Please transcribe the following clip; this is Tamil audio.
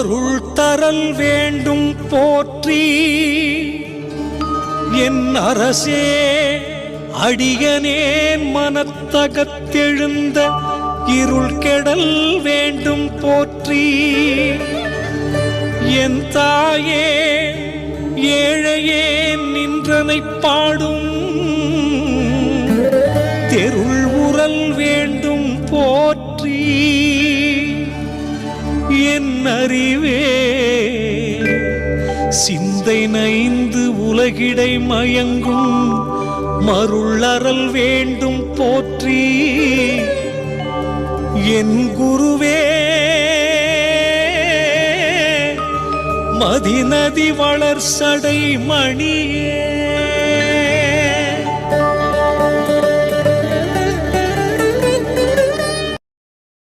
அருள் தரல் வேண்டும் போற்றி. என் அரசே அடியனேன் மனத்தகத்தெழுந்த இருள் கெடல் வேண்டும் போற்றி. என் தாயே ஏழையேன் நின்றனை பாடும் தெருள் உரல் வேண்டும் போற்றி. என் அறிவே சிந்தை நைந்து உலகிடை மயங்கும் மருளறல் வேண்டும் போற்றி. என் குருவே மதிநதி வளர் சடை மணியே